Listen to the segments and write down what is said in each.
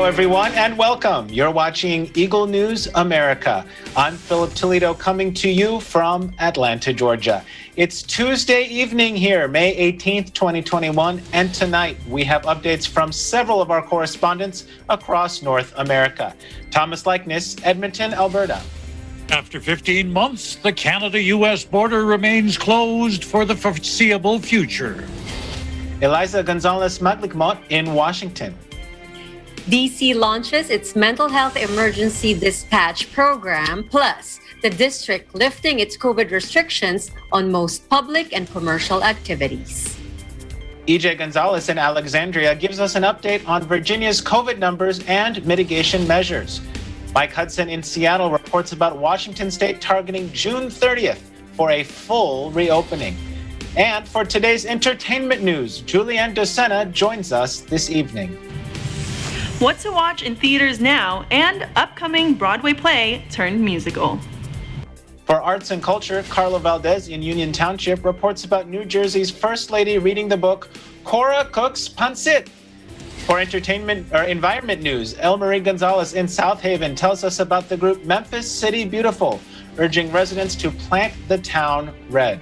everyone, and welcome. You're watching Eagle News America. I'm Philip Toledo coming to you from Atlanta, Georgia. It's Tuesday evening here, May 18th, 2021, and tonight we have updates from several of our correspondents across North America. Thomas Likeness, Edmonton, Alberta. After 15 months, the Canada-U.S. border remains closed for the foreseeable future. Eliza Gonzalez-Maglicmot in Washington. DC launches its mental health emergency dispatch program, plus the district lifting its COVID restrictions on most public and commercial activities. EJ Gonzalez in Alexandria gives us an update on Virginia's COVID numbers and mitigation measures. Mike Hudson in Seattle reports about Washington State targeting June 30th for a full reopening. And for today's entertainment news, Julianne Docena joins us this evening. What to watch in theaters now, and upcoming Broadway play turned musical. For arts and culture, Carla Valdez in Union Township reports about New Jersey's First Lady reading the book Cora Cooks Pancit. For environment news, Elmarie Gonzalez in South Haven tells us about the group Memphis City Beautiful, urging residents to plant the town red.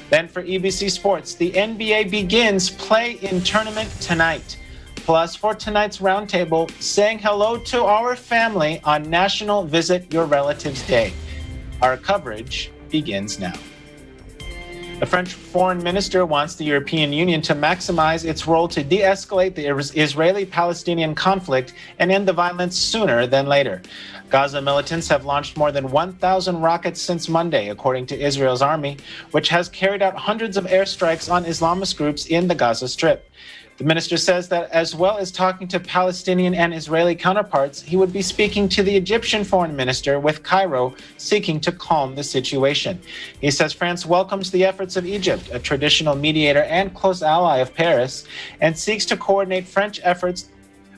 Then for EBC Sports, the NBA begins play in tournament tonight. Plus, for tonight's roundtable, saying hello to our family on National Visit Your Relatives Day. Our coverage begins now. The French foreign minister wants the European Union to maximize its role to de-escalate the Israeli-Palestinian conflict and end the violence sooner than later. Gaza militants have launched more than 1,000 rockets since Monday, according to Israel's army, which has carried out hundreds of airstrikes on Islamist groups in the Gaza Strip. The minister says that as well as talking to Palestinian and Israeli counterparts, he would be speaking to the Egyptian foreign minister, with Cairo seeking to calm the situation. He says France welcomes the efforts of Egypt, a traditional mediator and close ally of Paris, and seeks to coordinate French efforts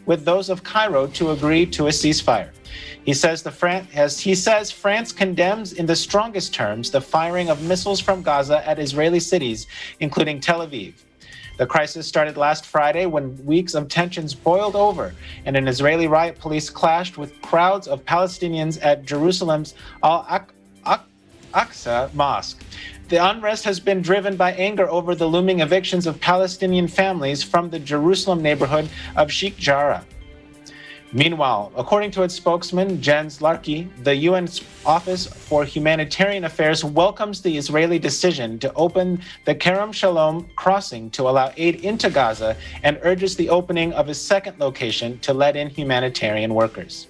with those of Cairo to agree to a ceasefire. He says France condemns in the strongest terms the firing of missiles from Gaza at Israeli cities, including Tel Aviv. The crisis started last Friday when weeks of tensions boiled over and an Israeli riot police clashed with crowds of Palestinians at Jerusalem's Al-Aqsa Mosque. The unrest has been driven by anger over the looming evictions of Palestinian families from the Jerusalem neighborhood of Sheikh Jarrah. Meanwhile, according to its spokesman, Jens Larky, the UN's Office for Humanitarian Affairs welcomes the Israeli decision to open the Kerem Shalom crossing to allow aid into Gaza and urges the opening of a second location to let in humanitarian workers.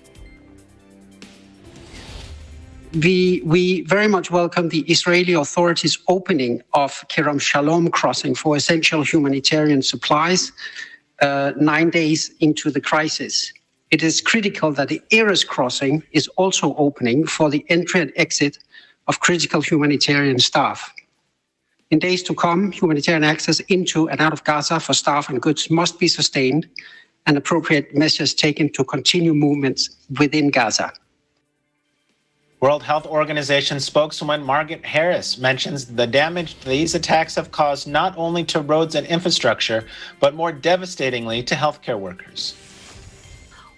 We very much welcome the Israeli authorities' opening of Kerem Shalom crossing for essential humanitarian supplies 9 days into the crisis. It is critical that the Erez crossing is also opening for the entry and exit of critical humanitarian staff. In days to come, humanitarian access into and out of Gaza for staff and goods must be sustained and appropriate measures taken to continue movements within Gaza. World Health Organization spokeswoman Margaret Harris mentions the damage these attacks have caused not only to roads and infrastructure, but more devastatingly to healthcare workers.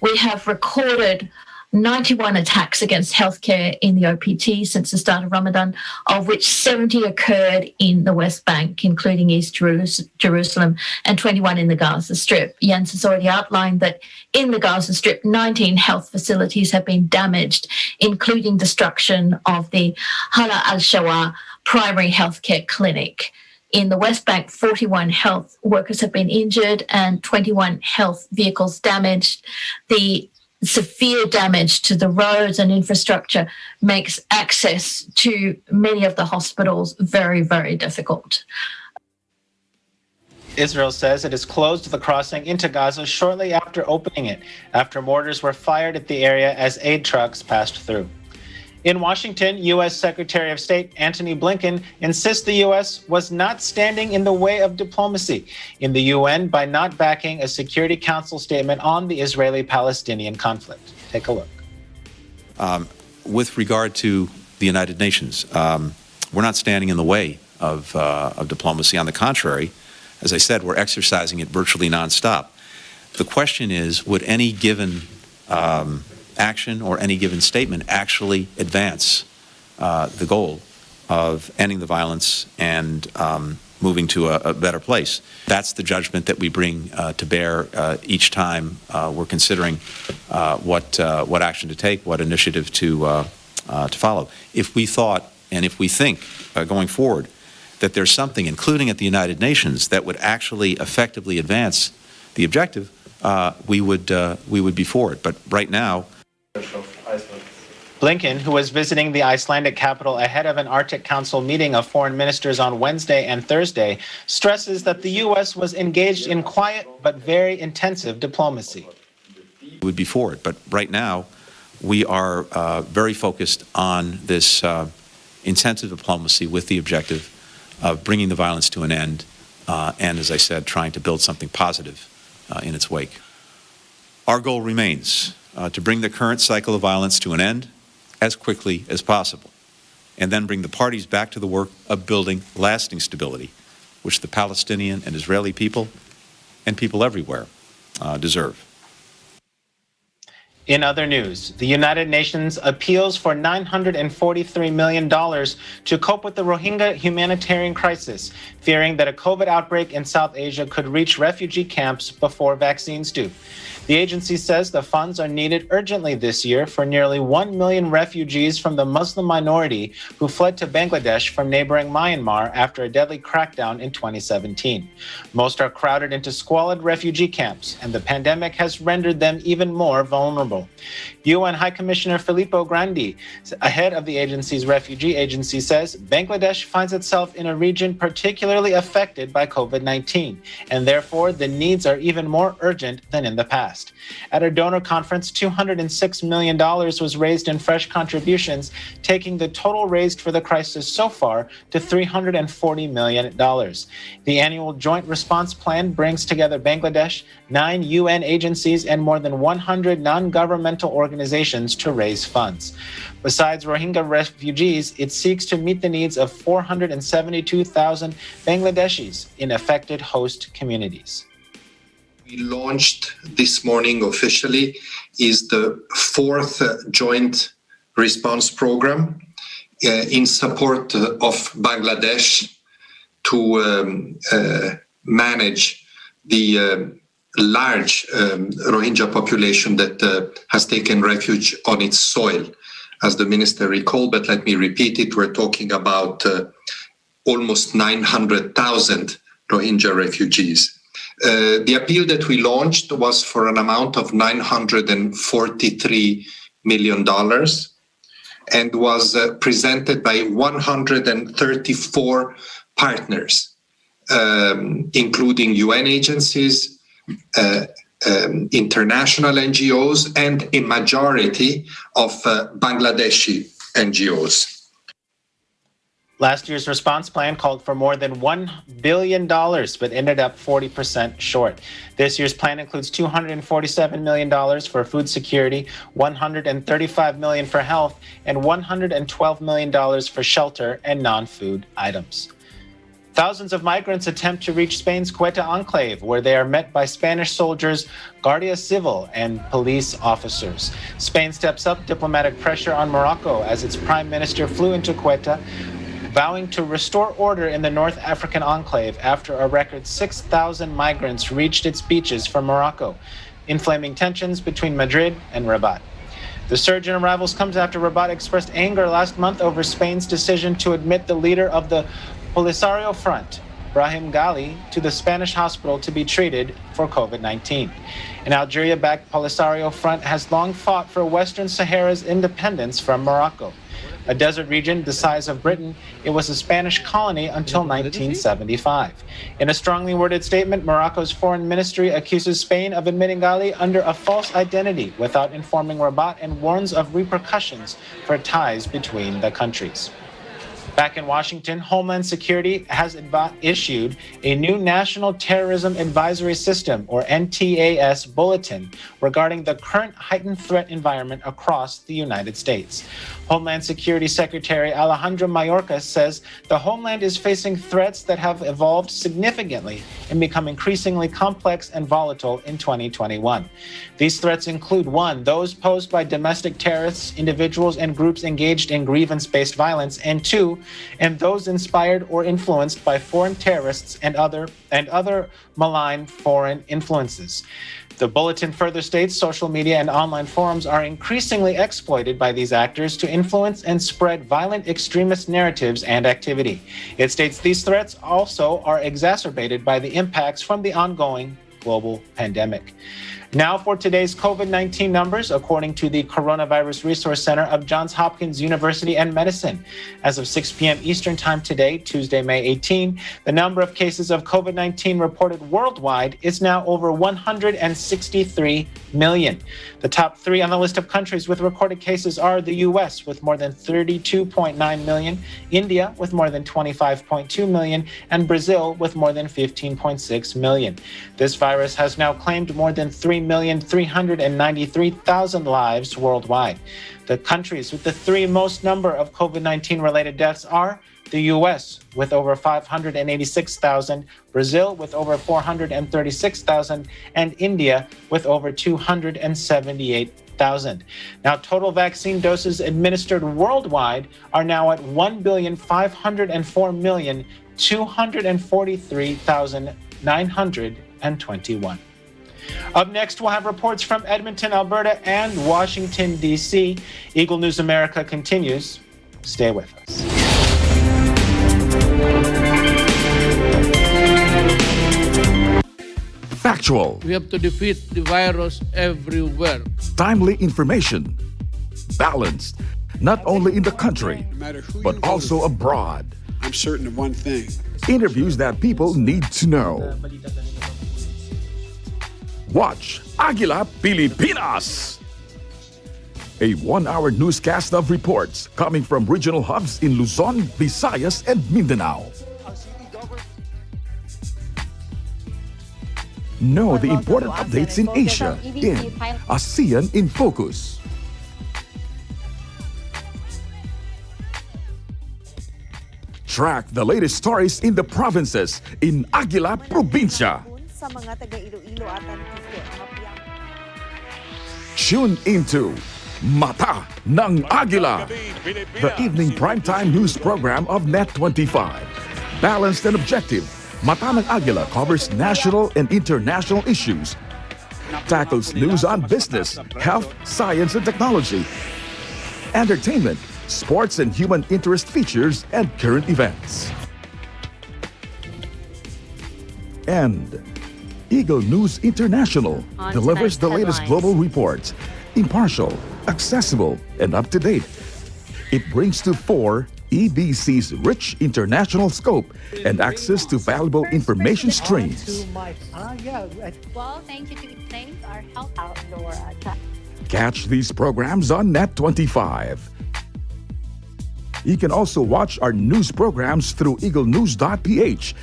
We have recorded 91 attacks against healthcare in the OPT since the start of Ramadan, of which 70 occurred in the West Bank, including East Jerusalem, and 21 in the Gaza Strip. Jens has already outlined that in the Gaza Strip, 19 health facilities have been damaged, including destruction of the Hala al-Shawa primary healthcare clinic. In the West Bank, 41 health workers have been injured and 21 health vehicles damaged. The severe damage to the roads and infrastructure makes access to many of the hospitals very, very difficult. Israel says it has closed the crossing into Gaza shortly after opening it, after mortars were fired at the area as aid trucks passed through. In Washington, U.S. Secretary of State Antony Blinken insists the U.S. was not standing in the way of diplomacy in the UN by not backing a Security Council statement on the Israeli-Palestinian conflict. Take a look. With regard to the United Nations, we're not standing in the way of diplomacy. On the contrary, as I said, we're exercising it virtually nonstop. The question is, would any given action or any given statement actually advance the goal of ending the violence and moving to a better place. That's the judgment that we bring to bear each time we're considering what action to take, what initiative to follow. If we thought and if we think going forward that there's something, including at the United Nations, that would actually effectively advance the objective, we would be for it. But right now, Blinken, who was visiting the Icelandic capital ahead of an Arctic Council meeting of foreign ministers on Wednesday and Thursday, stresses that the U.S. was engaged in quiet but very intensive diplomacy. We would be for it. But right now, we are very focused on this intensive diplomacy with the objective of bringing the violence to an end and, as I said, trying to build something positive in its wake. Our goal remains to bring the current cycle of violence to an end as quickly as possible, and then bring the parties back to the work of building lasting stability, which the Palestinian and Israeli people and people everywhere deserve. In other news, the United Nations appeals for $943 million to cope with the Rohingya humanitarian crisis, fearing that a COVID outbreak in South Asia could reach refugee camps before vaccines do. The agency says the funds are needed urgently this year for nearly 1 million refugees from the Muslim minority who fled to Bangladesh from neighboring Myanmar after a deadly crackdown in 2017. Most are crowded into squalid refugee camps, and the pandemic has rendered them even more vulnerable. UN High Commissioner Filippo Grandi, ahead of the agency's refugee agency, says Bangladesh finds itself in a region particularly affected by COVID-19, and therefore the needs are even more urgent than in the past. At a donor conference, $206 million was raised in fresh contributions, taking the total raised for the crisis so far to $340 million. The annual Joint Response Plan brings together Bangladesh, 9 UN agencies, and more than 100 non-governmental organizations to raise funds. Besides Rohingya refugees, it seeks to meet the needs of 472,000 Bangladeshis in affected host communities. We launched this morning officially is the 4th joint response program in support of Bangladesh to manage the large Rohingya population that has taken refuge on its soil. As the minister recalled, but let me repeat it, we're talking about almost 900,000 Rohingya refugees. The appeal that we launched was for an amount of $943 million and was presented by 134 partners, including UN agencies, international NGOs, and a majority of Bangladeshi NGOs. Last year's response plan called for more than $1 billion, but ended up 40% short. This year's plan includes $247 million for food security, $135 million for health, and $112 million for shelter and non-food items. Thousands of migrants attempt to reach Spain's Ceuta enclave, where they are met by Spanish soldiers, Guardia Civil, and police officers. Spain steps up diplomatic pressure on Morocco as its prime minister flew into Ceuta, vowing to restore order in the North African enclave after a record 6,000 migrants reached its beaches from Morocco, inflaming tensions between Madrid and Rabat. The surge in arrivals comes after Rabat expressed anger last month over Spain's decision to admit the leader of the Polisario Front, Brahim Ghali, to the Spanish hospital to be treated for COVID-19. An Algeria-backed Polisario Front has long fought for Western Sahara's independence from Morocco. A desert region the size of Britain, it was a Spanish colony until 1975. In a strongly worded statement, Morocco's foreign ministry accuses Spain of admitting Ghali under a false identity without informing Rabat and warns of repercussions for ties between the countries. Back in Washington, Homeland Security has issued a new National Terrorism Advisory System, or NTAS, bulletin regarding the current heightened threat environment across the United States. Homeland Security Secretary Alejandro Mayorkas says the Homeland is facing threats that have evolved significantly and become increasingly complex and volatile in 2021. These threats include: 1, those posed by domestic terrorists, individuals, and groups engaged in grievance-based violence, and 2, and those inspired or influenced by foreign terrorists and other malign foreign influences. The bulletin further states social media and online forums are increasingly exploited by these actors to influence and spread violent extremist narratives and activity. It states these threats also are exacerbated by the impacts from the ongoing global pandemic. Now for today's COVID-19 numbers, according to the Coronavirus Resource Center of Johns Hopkins University and Medicine. As of 6 p.m. Eastern Time today, Tuesday, May 18, the number of cases of COVID-19 reported worldwide is now over 163 million. The top 3 on the list of countries with recorded cases are the U.S. with more than 32.9 million, India with more than 25.2 million, and Brazil with more than 15.6 million. This virus has now claimed more than 3,393,000 lives worldwide. The countries with the 3 most number of COVID-19 related deaths are the U.S. with over 586,000, Brazil with over 436,000, and India with over 278,000. Now, total vaccine doses administered worldwide are now at 1,504,243,921. Up next, we'll have reports from Edmonton, Alberta, and Washington, D.C. Eagle News America continues. Stay with us. Factual. We have to defeat the virus everywhere. Timely information. Balanced, not only in the country, but also abroad. I'm certain of one thing. Interviews that people need to know. Watch Aguila Pilipinas, a 1-hour newscast of reports coming from regional hubs in Luzon, Visayas, and Mindanao. Know the important updates in Asia in ASEAN in Focus. Track the latest stories in the provinces in Aguila Provincia. Tune into Mata ng Agila, the evening primetime news program of Net25. Balanced and objective, Mata ng Agila covers national and international issues, tackles news on business, health, science and technology, entertainment, sports and human interest features, and current events. And Eagle News International delivers the latest global reports, impartial, accessible, and up-to-date. It brings to fore EBC's rich international scope and access to valuable information streams. Well, thank you to Saints, our health outdoor track. Catch these programs on Net25. You can also watch our news programs through eaglenews.ph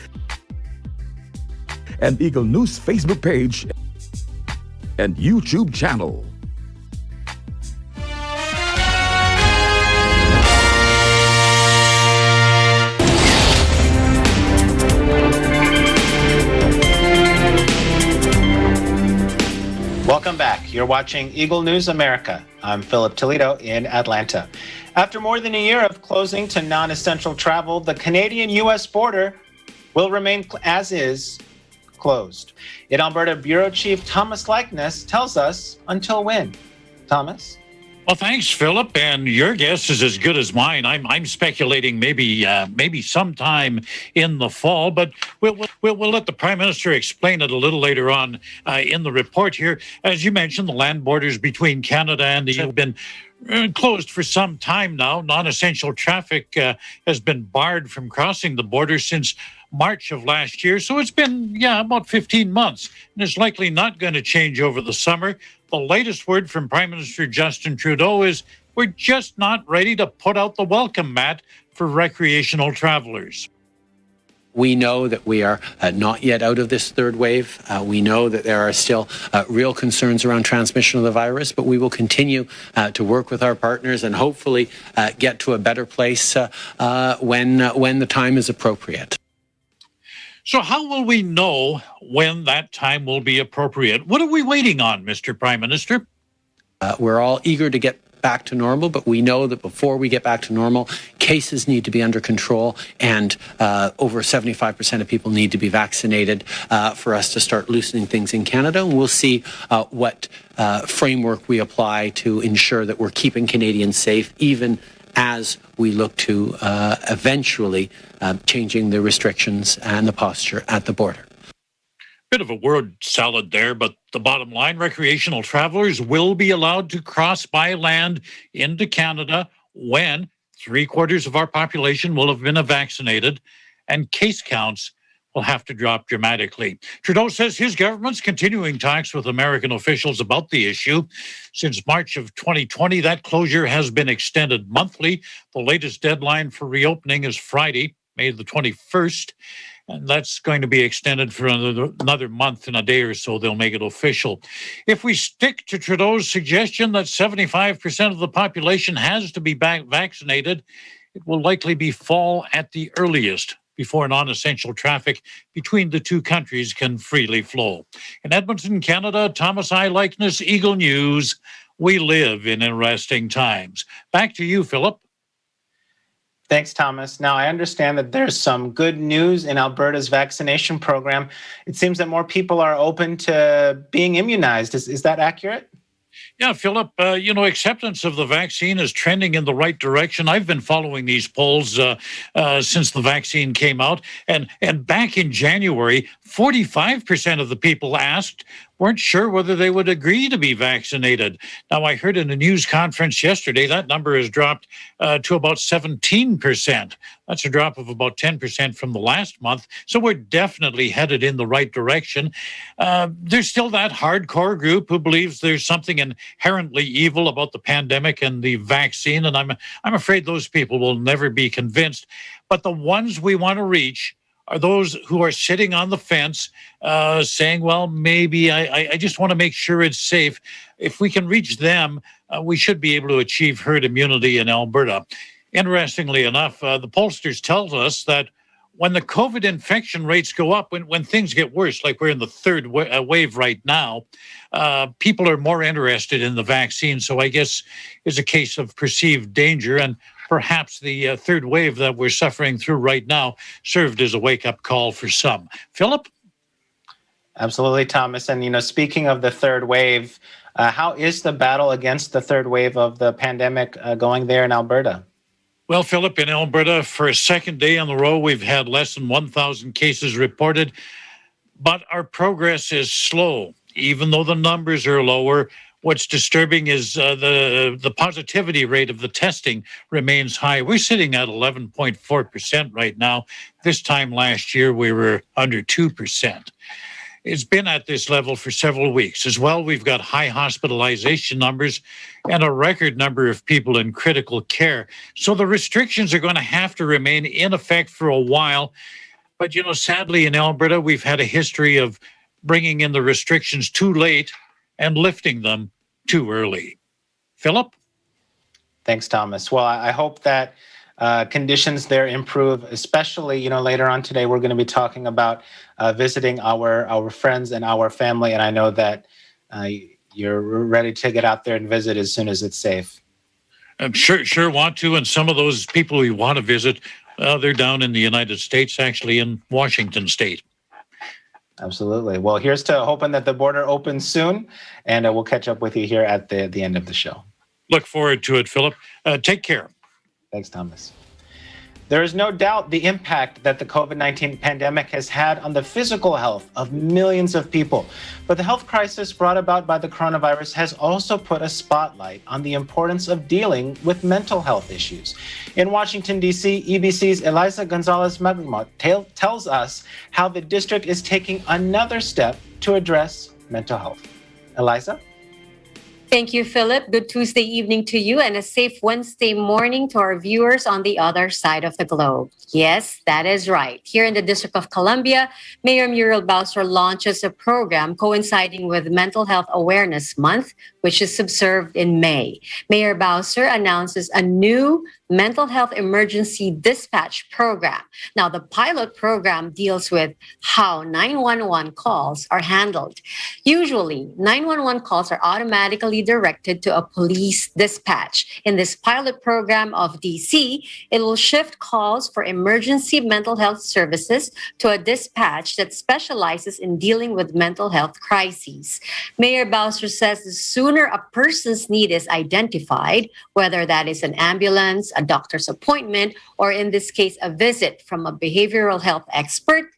and Eagle News Facebook page and YouTube channel. Welcome back. You're watching Eagle News America. I'm Philip Toledo in Atlanta. After more than a year of closing to non-essential travel, the Canadian-U.S. border will remain as is, closed. In Alberta, Bureau Chief Thomas Likeness tells us until when. Thomas? Well, thanks, Philip. And your guess is as good as mine. I'm speculating maybe sometime in the fall, but we'll let the Prime Minister explain it a little later on in the report here. As you mentioned, the land borders between Canada and the U.S. have been closed for some time now. Non-essential traffic has been barred from crossing the border since March of last year. So it's been, about 15 months. And it's likely not going to change over the summer. The latest word from Prime Minister Justin Trudeau is, we're just not ready to put out the welcome mat for recreational travelers. We know that we are not yet out of this third wave. We know that there are still real concerns around transmission of the virus, but we will continue to work with our partners and hopefully get to a better place when the time is appropriate. So how will we know when that time will be appropriate? What are we waiting on, Mr. Prime Minister? We're all eager to get back to normal, but we know that before we get back to normal, cases need to be under control, and over 75% of people need to be vaccinated for us to start loosening things in Canada. And we'll see what framework we apply to ensure that we're keeping Canadians safe, even as we look to eventually changing the restrictions and the posture at the border. Bit of a word salad there, but the bottom line, recreational travelers will be allowed to cross by land into Canada when 3/4 of our population will have been vaccinated, and case counts will have to drop dramatically. Trudeau says his government's continuing talks with American officials about the issue. Since March of 2020, that closure has been extended monthly. The latest deadline for reopening is Friday, May the 21st. And that's going to be extended for another month. In a day or so, they'll make it official. If we stick to Trudeau's suggestion that 75% of the population has to be vaccinated, it will likely be fall at the earliest before non-essential traffic between the two countries can freely flow. In Edmonton, Canada, Thomas I. Likeness, Eagle News. We live in interesting times. Back to you, Philip. Thanks, Thomas. Now, I understand that there's some good news in Alberta's vaccination program. It seems that more people are open to being immunized. Is that accurate? Yeah, Philip, acceptance of the vaccine is trending in the right direction. I've been following these polls since the vaccine came out. And back in January, 45% of the people asked weren't sure whether they would agree to be vaccinated. Now, I heard in a news conference yesterday that number has dropped to about 17%. That's a drop of about 10% from the last month. So we're definitely headed in the right direction. There's still that hardcore group who believes there's something inherently evil about the pandemic and the vaccine, and I'm afraid those people will never be convinced. But the ones we want to reach are those who are sitting on the fence saying, well, maybe I just want to make sure it's safe. If we can reach them, we should be able to achieve herd immunity in Alberta. Interestingly enough, the pollsters tell us that when the COVID infection rates go up, when things get worse, like we're in the third wave right now, people are more interested in the vaccine. So I guess it's a case of perceived danger, and perhaps the third wave that we're suffering through right now served as a wake-up call for some. Philip? Absolutely, Thomas. And, speaking of the third wave, how is the battle against the third wave of the pandemic going there in Alberta? Well, Philip, in Alberta, for a second day in a row, we've had less than 1,000 cases reported, but our progress is slow. Even though the numbers are lower, what's disturbing is the positivity rate of the testing remains high. We're sitting at 11.4% right now. This time last year, we were under 2%. It's been at this level for several weeks. As well, we've got high hospitalization numbers and a record number of people in critical care. So the restrictions are going to have to remain in effect for a while. But, sadly, in Alberta, we've had a history of bringing in the restrictions too late and lifting them too early. Philip? Thanks, Thomas. Well, I hope that conditions there improve, especially, later on today, we're going to be talking about visiting our friends and our family. And I know that you're ready to get out there and visit as soon as it's safe. I'm sure want to. And some of those people we want to visit, they're down in the United States, actually in Washington State. Absolutely. Well, here's to hoping that the border opens soon, and we'll catch up with you here at the end of the show. Look forward to it, Philip. Take care. Thanks, Thomas. There is no doubt the impact that the COVID-19 pandemic has had on the physical health of millions of people. But the health crisis brought about by the coronavirus has also put a spotlight on the importance of dealing with mental health issues. In Washington, D.C., EBC's Eliza Gonzalez-Maglimot tells us how the district is taking another step to address mental health. Eliza? Thank you, Philip. Good Tuesday evening to you and a safe Wednesday morning to our viewers on the other side of the globe. Yes, that is right. Here in the District of Columbia, Mayor Muriel Bowser launches a program coinciding with Mental Health Awareness Month, which is observed in May. Mayor Bowser announces a new mental health emergency dispatch program. Now, the pilot program deals with how 911 calls are handled. Usually, 911 calls are automatically directed to a police dispatch. In this pilot program of DC, it will shift calls for emergency mental health services to a dispatch that specializes in dealing with mental health crises. Mayor Bowser says the sooner a person's need is identified, whether that is an ambulance, a doctor's appointment, or in this case, a visit from a behavioral health expert,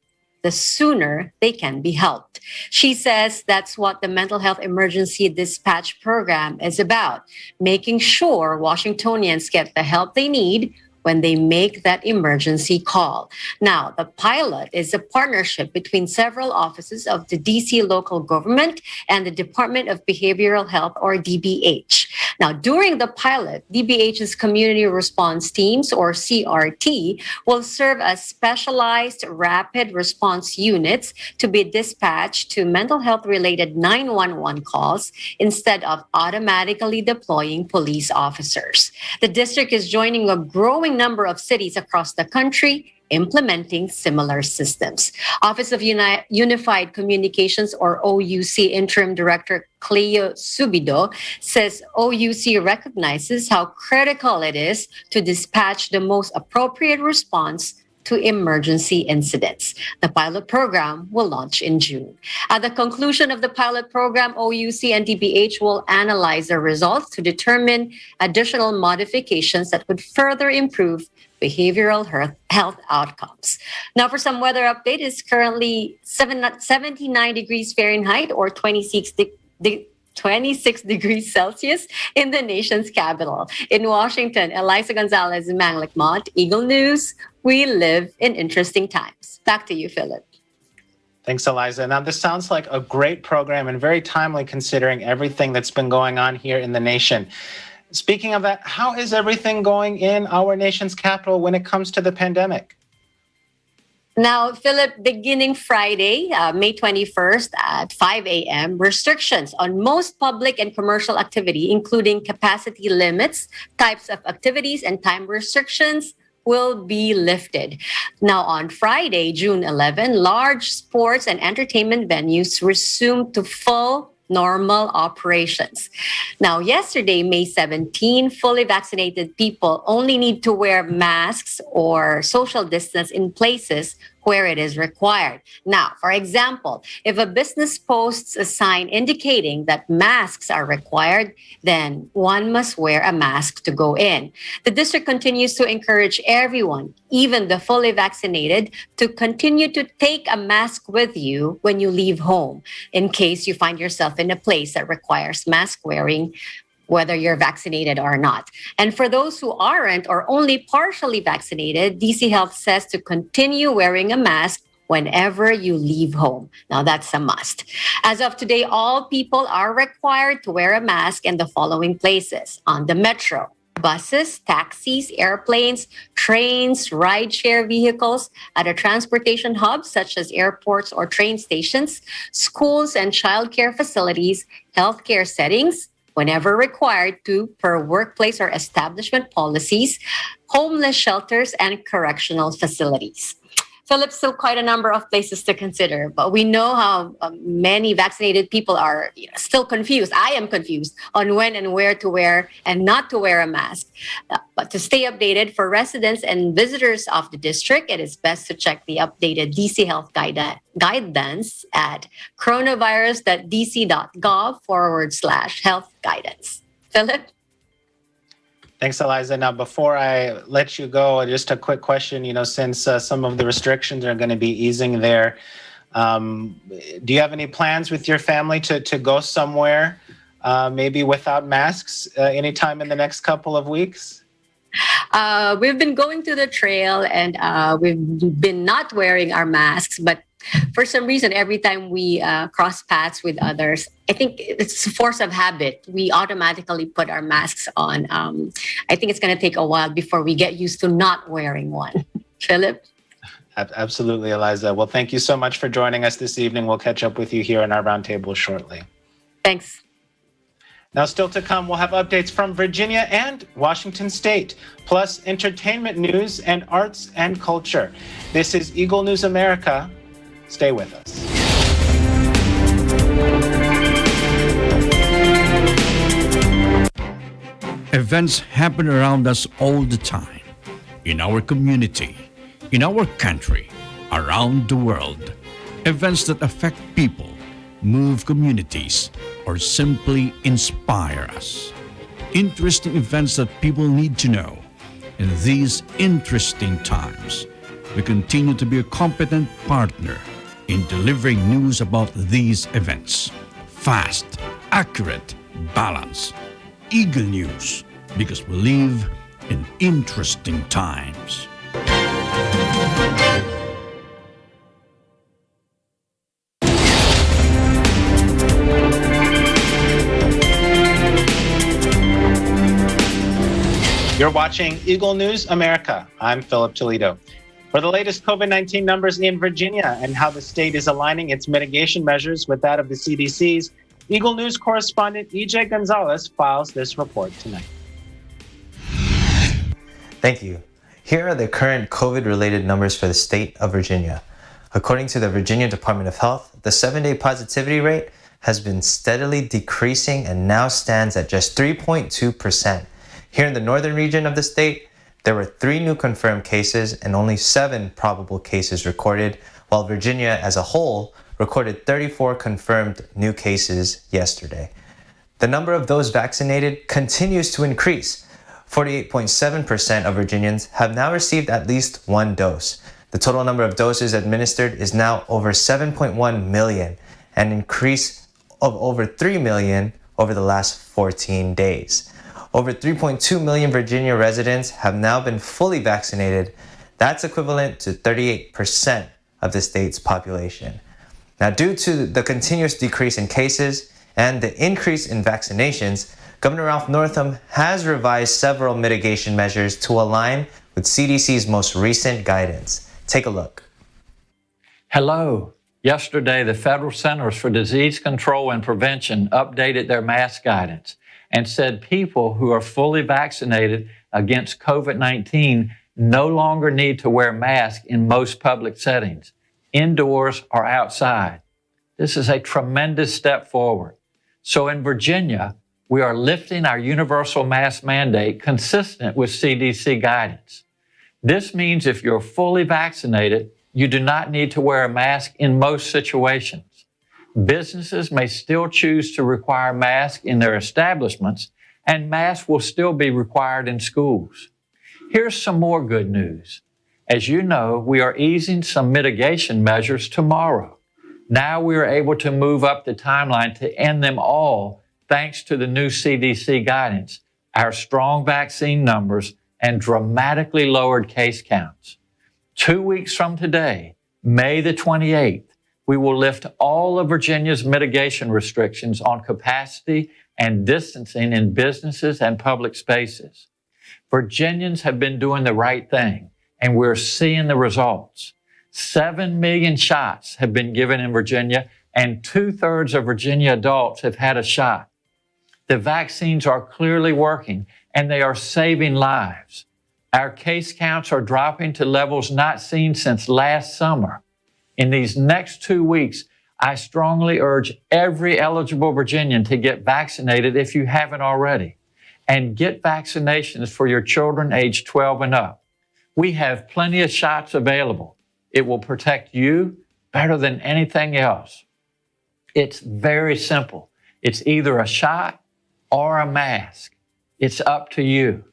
the sooner they can be helped. She says that's what the Mental Health Emergency Dispatch Program is about, making sure Washingtonians get the help they need when they make that emergency call. Now, the pilot is a partnership between several offices of the DC local government and the Department of Behavioral Health, or DBH. Now, during the pilot, DBH's community response teams, or CRT, will serve as specialized rapid response units to be dispatched to mental health related 911 calls instead of automatically deploying police officers. The district is joining a growing number of cities across the country implementing similar systems. Office of Unified Communications, or OUC Interim Director Cleo Subido says OUC recognizes how critical it is to dispatch the most appropriate response to emergency incidents. The pilot program will launch in June. At the conclusion of the pilot program, OUC and DBH will analyze the results to determine additional modifications that would further improve behavioral health outcomes. Now, for some weather update, it's currently 79 degrees Fahrenheit or 26 degrees Celsius in the nation's capital. In Washington, Eliza Gonzalez, Manglikmont, Eagle News. We live in interesting times. Back to you, Philip. Thanks, Eliza. Now, this sounds like a great program and very timely considering everything that's been going on here in the nation. Speaking of that, how is everything going in our nation's capital when it comes to the pandemic? Now, Philip, beginning Friday, May 21st at 5 a.m., restrictions on most public and commercial activity, including capacity limits, types of activities, and time restrictions, will be lifted. Now, on Friday, June 11, large sports and entertainment venues resumed to full normal operations. Now, yesterday, May 17, fully vaccinated people only need to wear masks or social distance in places where it is required. Now, for example, if a business posts a sign indicating that masks are required, then one must wear a mask to go in. The district continues to encourage everyone, even the fully vaccinated, to continue to take a mask with you when you leave home, in case you find yourself in a place that requires mask wearing, whether you're vaccinated or not. And for those who aren't or only partially vaccinated, DC Health says to continue wearing a mask whenever you leave home. Now, that's a must. As of today, all people are required to wear a mask in the following places: on the metro, buses, taxis, airplanes, trains, rideshare vehicles, at a transportation hub such as airports or train stations, schools and childcare facilities, healthcare settings, whenever required to per workplace or establishment policies, homeless shelters, and correctional facilities. Philip, still quite a number of places to consider, but we know how many vaccinated people are still confused. I am confused on when and where to wear and not to wear a mask. But to stay updated for residents and visitors of the district, it is best to check the updated DC Health guidance at coronavirus.dc.gov/health guidance. Philip? Thanks, Eliza. Now, before I let you go, just a quick question. Since some of the restrictions are going to be easing there, do you have any plans with your family to go somewhere, maybe without masks, anytime in the next couple of weeks? We've been going to the trail and we've been not wearing our masks, but For some reason, every time we cross paths with others, I think it's a force of habit. We automatically put our masks on. I think it's going to take a while before we get used to not wearing one. Philip? Absolutely, Eliza. Well, thank you so much for joining us this evening. We'll catch up with you here in our roundtable shortly. Thanks. Now, still to come, we'll have updates from Virginia and Washington State, plus entertainment news and arts and culture. This is Eagle News America. Stay with us. Events happen around us all the time, in our community, in our country, around the world. Events that affect people, move communities, or simply inspire us. Interesting events that people need to know. In these interesting times, we continue to be a competent partner in delivering news about these events. Fast, accurate, balanced. Eagle News, because we live in interesting times. You're watching Eagle News America. I'm Philip Toledo. For the latest COVID-19 numbers in Virginia and how the state is aligning its mitigation measures with that of the CDC's, Eagle News correspondent EJ Gonzalez files this report tonight. Thank you. Here are the current COVID-related numbers for the state of Virginia. According to the Virginia Department of Health, the 7-day positivity rate has been steadily decreasing and now stands at just 3.2%. Here in the northern region of the state, there were 3 new confirmed cases and only 7 probable cases recorded, while Virginia as a whole recorded 34 confirmed new cases yesterday. The number of those vaccinated continues to increase. 48.7% of Virginians have now received at least 1 dose. The total number of doses administered is now over 7.1 million, an increase of over 3 million over the last 14 days. Over 3.2 million Virginia residents have now been fully vaccinated. That's equivalent to 38% of the state's population. Now, due to the continuous decrease in cases and the increase in vaccinations, Governor Ralph Northam has revised several mitigation measures to align with CDC's most recent guidance. Take a look. Hello. Yesterday, the Federal Centers for Disease Control and Prevention updated their mask guidance and said people who are fully vaccinated against COVID-19 no longer need to wear masks in most public settings, indoors or outside. This is a tremendous step forward. So in Virginia, we are lifting our universal mask mandate consistent with CDC guidance. This means if you're fully vaccinated, you do not need to wear a mask in most situations. Businesses may still choose to require masks in their establishments, and masks will still be required in schools. Here's some more good news. As you know, we are easing some mitigation measures tomorrow. Now we are able to move up the timeline to end them all thanks to the new CDC guidance, our strong vaccine numbers, and dramatically lowered case counts. 2 weeks from today, May the 28th, we will lift all of Virginia's mitigation restrictions on capacity and distancing in businesses and public spaces. Virginians have been doing the right thing, and we're seeing the results. 7 million shots have been given in Virginia, and 2/3 of Virginia adults have had a shot. The vaccines are clearly working, and they are saving lives. Our case counts are dropping to levels not seen since last summer. In these next 2 weeks, I strongly urge every eligible Virginian to get vaccinated if you haven't already, and get vaccinations for your children aged 12 and up. We have plenty of shots available. It will protect you better than anything else. It's very simple. It's either a shot or a mask. It's up to you.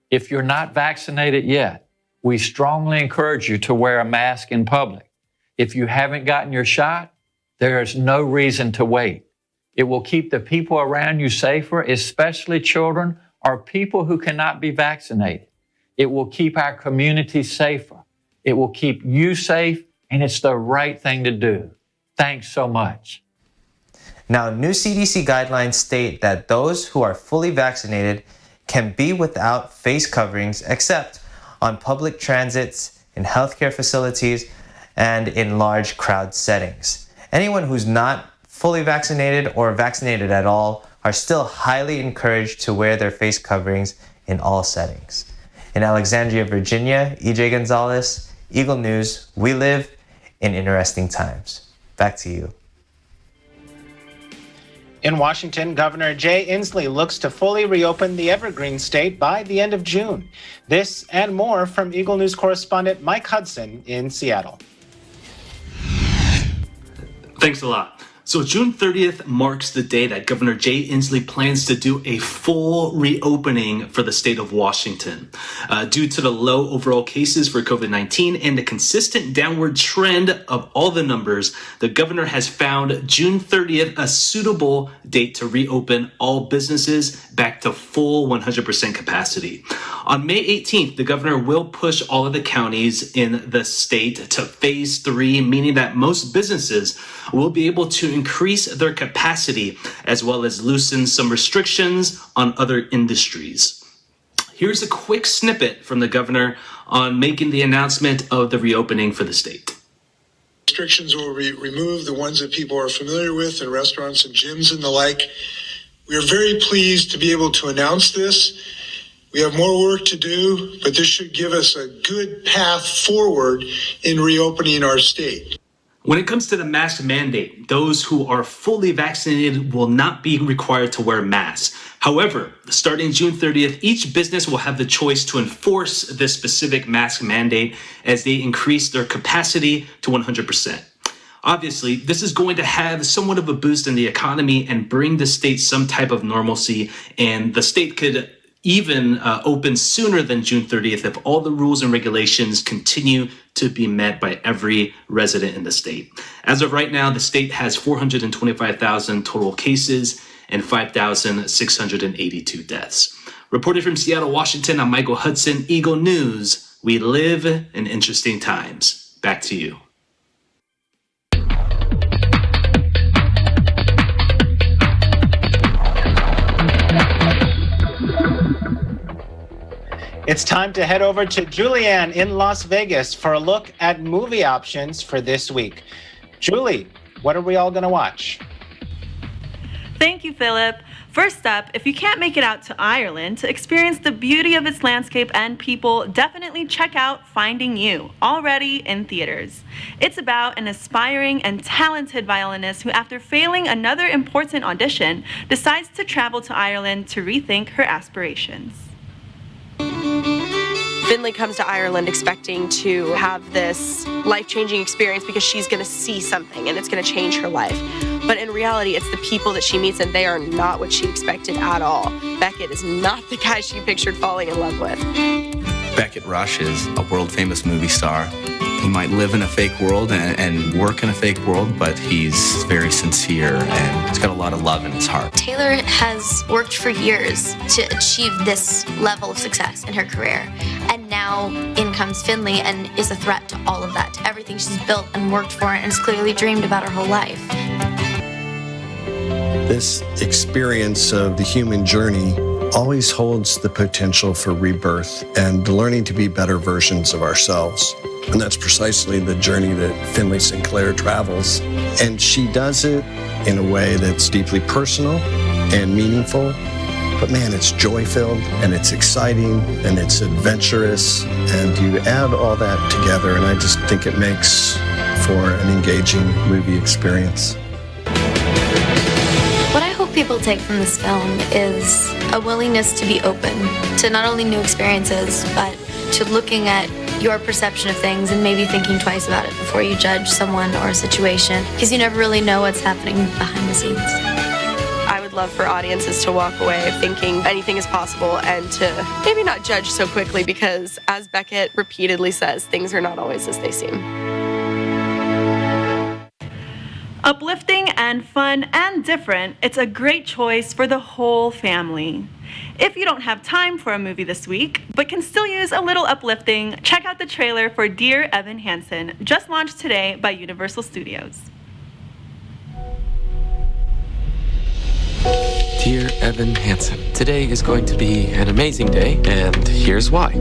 If you're not vaccinated yet, we strongly encourage you to wear a mask in public. If you haven't gotten your shot, there is no reason to wait. It will keep the people around you safer, especially children or people who cannot be vaccinated. It will keep our community safer. It will keep you safe and it's the right thing to do. Thanks so much. Now, new CDC guidelines state that those who are fully vaccinated can be without face coverings except on public transits, in healthcare facilities, and in large crowd settings. Anyone who's not fully vaccinated or vaccinated at all are still highly encouraged to wear their face coverings in all settings. In Alexandria, Virginia, EJ Gonzalez, Eagle News, we live in interesting times. Back to you. In Washington, Governor Jay Inslee looks to fully reopen the Evergreen State by the end of June. This and more from Eagle News correspondent Mike Hudson in Seattle. Thanks a lot. So June 30th marks the day that Governor Jay Inslee plans to do a full reopening for the state of Washington. Due to the low overall cases for COVID-19 and the consistent downward trend of all the numbers, the governor has found June 30th a suitable date to reopen all businesses back to full 100% capacity. On May 18th, the governor will push all of the counties in the state to phase 3, meaning that most businesses will be able to increase their capacity as well as loosen some restrictions on other industries. Here's a quick snippet from the governor on making the announcement of the reopening for the state. Restrictions will be removed, the ones that people are familiar with in restaurants and gyms and the like. We are very pleased to be able to announce this. We have more work to do, but this should give us a good path forward in reopening our state. When it comes to the mask mandate, those who are fully vaccinated will not be required to wear masks. However, starting June 30th, each business will have the choice to enforce this specific mask mandate as they increase their capacity to 100%. Obviously, this is going to have somewhat of a boost in the economy and bring the state some type of normalcy, and the state could even open sooner than June 30th if all the rules and regulations continue to be met by every resident in the state. As of right now, the state has 425,000 total cases and 5,682 deaths. Reported from Seattle, Washington, I'm Michael Hudson, Eagle News. We live in interesting times. Back to you. It's time to head over to Julianne in Las Vegas for a look at movie options for this week. Julie, what are we all going to watch? Thank you, Philip. First up, if you can't make it out to Ireland to experience the beauty of its landscape and people, definitely check out Finding You, already in theaters. It's about an aspiring and talented violinist who, after failing another important audition, decides to travel to Ireland to rethink her aspirations. Finley comes to Ireland expecting to have this life-changing experience because she's going to see something and it's going to change her life. But in reality, it's the people that she meets and they are not what she expected at all. Beckett is not the guy she pictured falling in love with. Beckett Rush is a world-famous movie star. He might live in a fake world and work in a fake world, but he's very sincere and he's got a lot of love in his heart. Taylor has worked for years to achieve this level of success in her career. And now in comes Finley and is a threat to all of that, to everything she's built and worked for and has clearly dreamed about her whole life. This experience of the human journey always holds the potential for rebirth and learning to be better versions of ourselves. And that's precisely the journey that Finley Sinclair travels. And she does it in a way that's deeply personal and meaningful. But man, it's joy-filled and it's exciting and it's adventurous. And you add all that together and I just think it makes for an engaging movie experience. What I hope people take from this film is a willingness to be open to not only new experiences, but to looking at your perception of things and maybe thinking twice about it before you judge someone or a situation, because you never really know what's happening behind the scenes. I would love for audiences to walk away thinking anything is possible and to maybe not judge so quickly because, as Beckett repeatedly says, things are not always as they seem. Uplifting and fun and different, it's a great choice for the whole family. If you don't have time for a movie this week, but can still use a little uplifting, check out the trailer for Dear Evan Hansen, just launched today by Universal Studios. Dear Evan Hansen, today is going to be an amazing day, and here's why.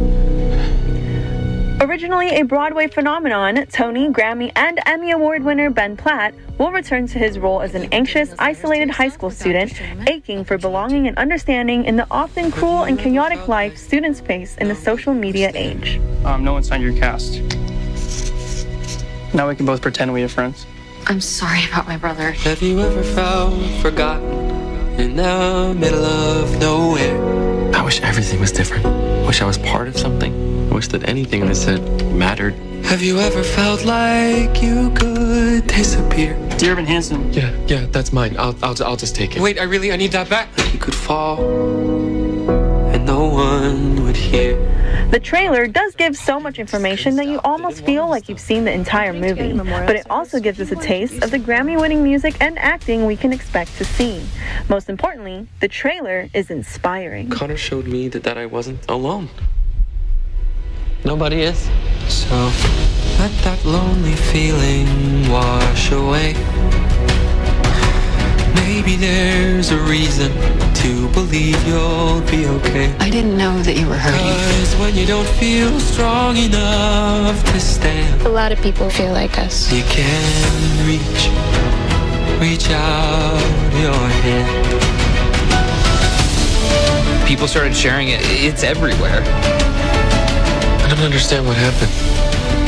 Originally a Broadway phenomenon, Tony, Grammy, and Emmy Award winner Ben Platt will return to his role as an anxious, isolated high school student, aching for belonging and understanding in the often cruel and chaotic life students face in the social media age. No one signed your cast. Now we can both pretend we have friends. I'm sorry about my brother. Have you ever felt forgotten in the middle of nowhere? I wish everything was different. I wish I was part of something. I wish that anything I said mattered. Have you ever felt like you could disappear? Dear Evan Hansen. Yeah, that's mine. I'll just take it. Wait, I need that back. You could fall, and no one would hear. The trailer does give so much information that you almost feel like you've seen the entire movie, but it also gives us a taste of the Grammy-winning music and acting we can expect to see. Most importantly, the trailer is inspiring. Connor showed me that I wasn't alone. Nobody is. So let that lonely feeling wash away. Maybe there's a reason to believe you'll be okay. I didn't know that you were hurting. 'Cause when you don't feel strong enough to stand, A lot of people feel like us. you can reach out your hand. People started sharing it. It's everywhere. I don't understand what happened.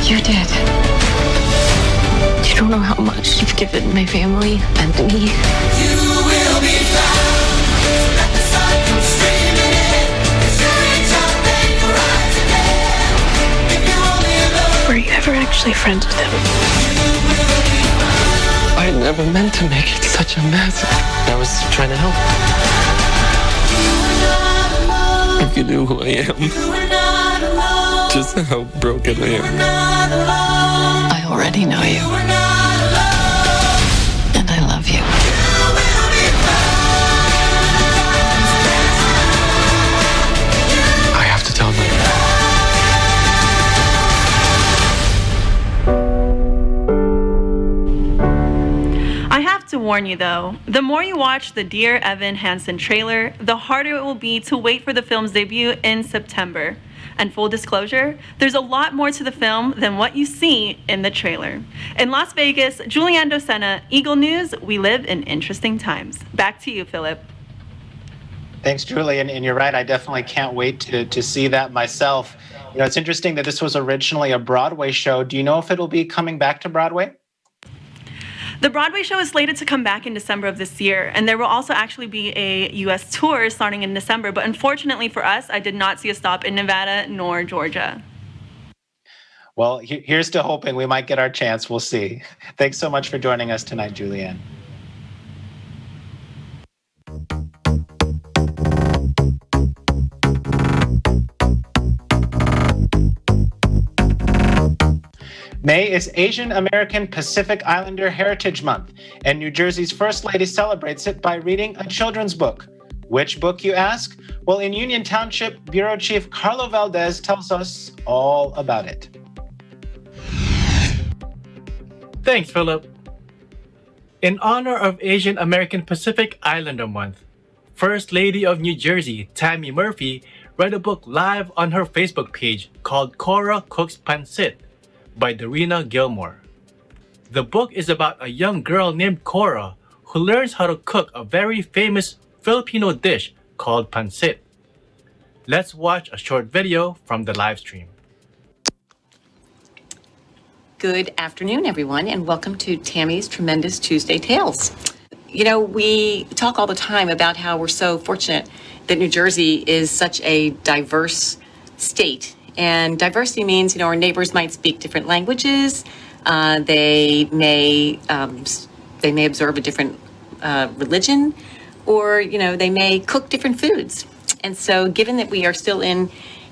You did. You don't know how much you've given my family and me. You will be found. Let the sun come streaming in. It's your reach up and your rise again. If you only love. Were you ever actually friends with him? I never meant to make it such a mess. I was trying to help. If you knew who I am. Just how broken I am. I already know you. And I love you. I have to tell them. I have to warn you though, the more you watch the Dear Evan Hansen trailer, the harder it will be to wait for the film's debut in September. And full disclosure, there's a lot more to the film than what you see in the trailer. In Las Vegas, Julianne Docena, Eagle News, we live in interesting times. Back to you, Philip. Thanks, Julie. And you're right, I definitely can't wait to see that myself. You know, it's interesting that this was originally a Broadway show. Do you know if it'll be coming back to Broadway? The Broadway show is slated to come back in December of this year, and there will also actually be a U.S. tour starting in December. But unfortunately for us, I did not see a stop in Nevada nor Georgia. Well, here's to hoping we might get our chance. We'll see. Thanks so much for joining us tonight, Julianne. May is Asian American Pacific Islander Heritage Month, and New Jersey's First Lady celebrates it by reading a children's book. Which book, you ask? Well, in Union Township, Bureau Chief Carlo Valdez tells us all about it. Thanks, Philip. In honor of Asian American Pacific Islander Month, First Lady of New Jersey, Tammy Murphy, read a book live on her Facebook page called Cora Cooks Pancit by Darina Gilmore. The book is about a young girl named Cora who learns how to cook a very famous Filipino dish called pancit. Let's watch a short video from the live stream. Good afternoon, everyone, and welcome to Tammy's Tremendous Tuesday Tales. You know, we talk all the time about how we're so fortunate that New Jersey is such a diverse state. And diversity means, you know, our neighbors might speak different languages. They may observe a different religion, or, you know, they may cook different foods. And so given that we are still in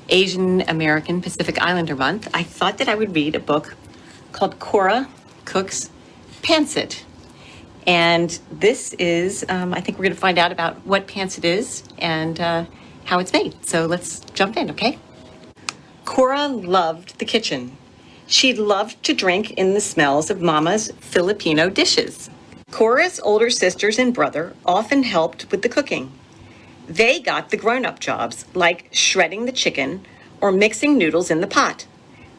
Asian American Pacific Islander Month, I thought that I would read a book called Cora Cooks Pancit. And this is, I think we're going to find out about what pants it is and how it's made. So let's jump in, okay? Cora loved the kitchen. She loved to drink in the smells of Mama's Filipino dishes. Cora's older sisters and brother often helped with the cooking. They got the grown-up jobs, like shredding the chicken or mixing noodles in the pot.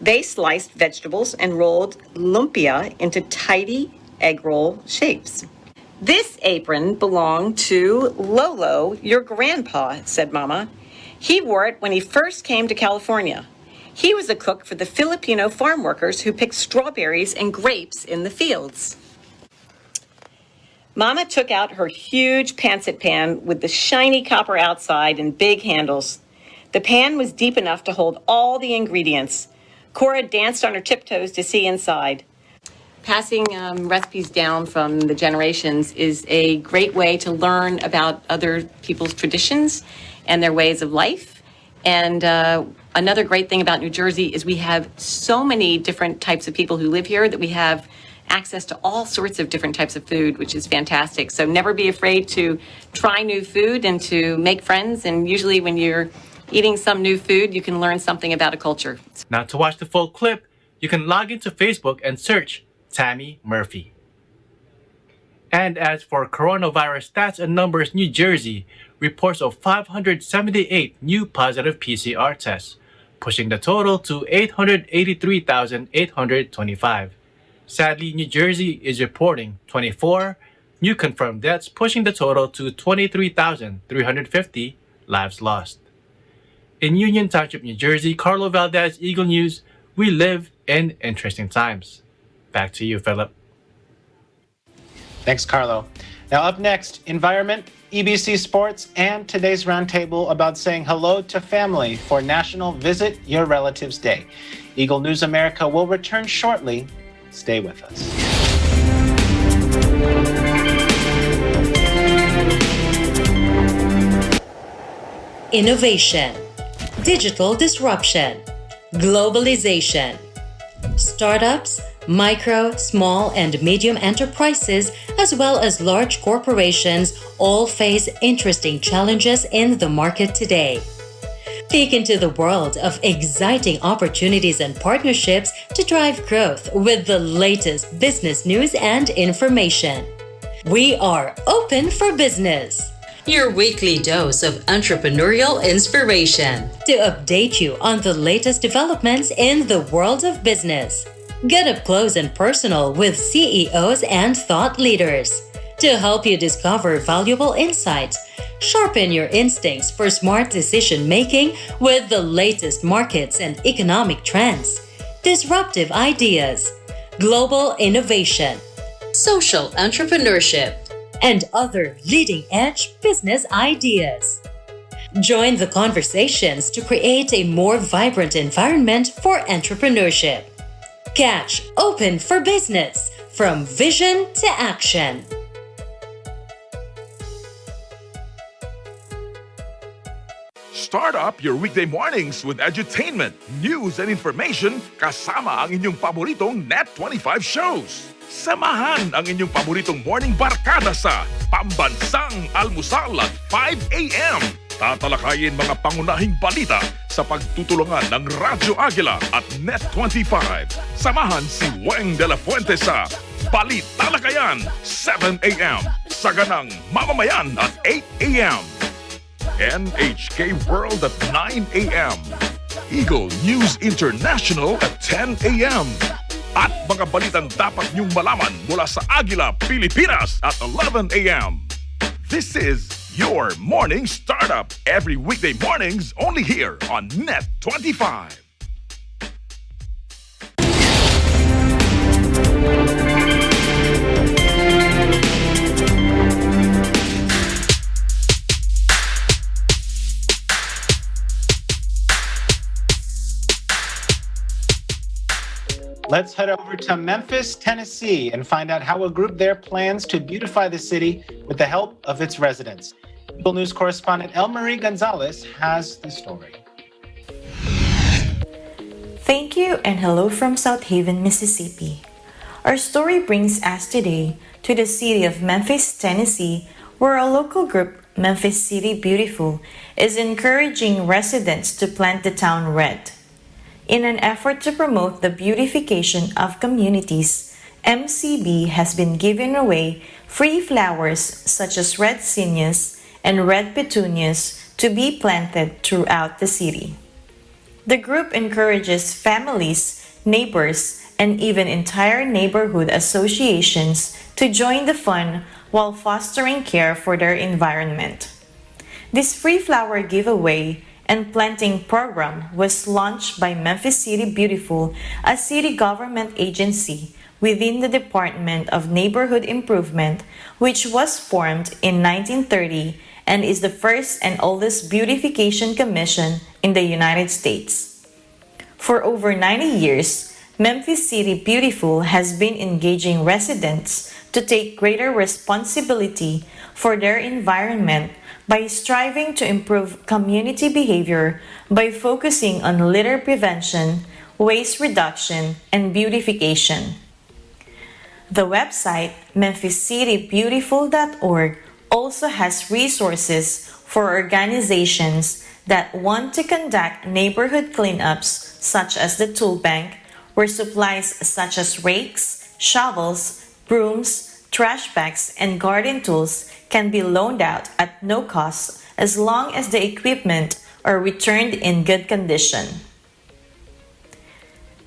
They sliced vegetables and rolled lumpia into tidy egg roll shapes. This apron belonged to Lolo, your grandpa, said Mama. He wore it when he first came to California. He was a cook for the Filipino farm workers who picked strawberries and grapes in the fields. Mama took out her huge pancit pan with the shiny copper outside and big handles. The pan was deep enough to hold all the ingredients. Cora danced on her tiptoes to see inside. Passing recipes down from the generations is a great way to learn about other people's traditions and their ways of life. And another great thing about New Jersey is we have so many different types of people who live here that we have access to all sorts of different types of food, which is fantastic. So never be afraid to try new food and to make friends. And usually when you're eating some new food, you can learn something about a culture. Now to watch the full clip, you can log into Facebook and search Tammy Murphy. And as for coronavirus stats and numbers, New Jersey reports of 578 new positive PCR tests, pushing the total to 883,825. Sadly, New Jersey is reporting 24 new confirmed deaths, pushing the total to 23,350 lives lost. In Union Township, New Jersey, Carlo Valdez, Eagle News, we live in interesting times. Back to you, Philip. Thanks, Carlo. Now up next, environment, EBC Sports, and today's roundtable about saying hello to family for National Visit Your Relatives Day. Eagle News America will return shortly. Stay with us. Innovation, digital disruption, globalization. Startups, micro, small, and medium enterprises, as well as large corporations, all face interesting challenges in the market today. Peek into the world of exciting opportunities and partnerships to drive growth with the latest business news and information. We are open for business. Your weekly dose of entrepreneurial inspiration to update you on the latest developments in the world of business. Get up close and personal with CEOs and thought leaders to help you discover valuable insights. Sharpen your instincts for smart decision-making with the latest markets and economic trends, disruptive ideas, global innovation, social entrepreneurship, and other leading-edge business ideas. Join the conversations to create a more vibrant environment for entrepreneurship. Catch Open for Business, from vision to action. Start up your weekday mornings with edutainment, news and information kasama ang inyong paboritong Net25 shows. Samahan ang inyong paboritong morning barkada sa Pambansang Almusal at 5 a.m. Tatalakayin mga pangunahing balita sa pagtutulungan ng Radyo Agila at Net25. Samahan si Weng de la Fuente sa Balitalakayan, 7 a.m. Saganang Mamamayan at 8 a.m. NHK World at 9 a.m. Eagle News International at 10 a.m. At mga balitang dapat niyong malaman mula sa Agila, Pilipinas at 11 a.m. This is your morning startup every weekday mornings only here on Net25. Let's head over to Memphis, Tennessee, and find out how a group there plans to beautify the city with the help of its residents. Eagle News correspondent Elmarie Gonzalez has the story. Thank you and hello from South Haven, Mississippi. Our story brings us today to the city of Memphis, Tennessee, where a local group, Memphis City Beautiful, is encouraging residents to plant the town red. In an effort to promote the beautification of communities, MCB has been giving away free flowers such as red zinnias and red petunias to be planted throughout the city. The group encourages families, neighbors, and even entire neighborhood associations to join the fun while fostering care for their environment. This free flower giveaway and planting program was launched by Memphis City Beautiful, a city government agency within the Department of Neighborhood Improvement, which was formed in 1930 and is the first and oldest beautification commission in the United States. For over 90 years, Memphis City Beautiful has been engaging residents to take greater responsibility for their environment by striving to improve community behavior by focusing on litter prevention, waste reduction, and beautification. The website memphiscitybeautiful.org also has resources for organizations that want to conduct neighborhood cleanups such as the tool bank, where supplies such as rakes, shovels, brooms, trash bags, and garden tools can be loaned out at no cost as long as the equipment are returned in good condition.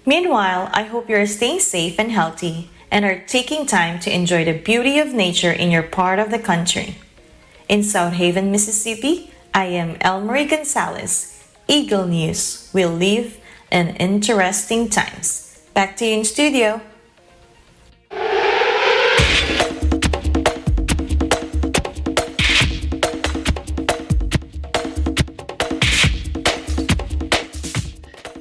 Meanwhile, I hope you're staying safe and healthy and are taking time to enjoy the beauty of nature in your part of the country. In South Haven, Mississippi, I am Elmarie Gonzalez. Eagle News. We'll live in interesting times. Back to you in studio.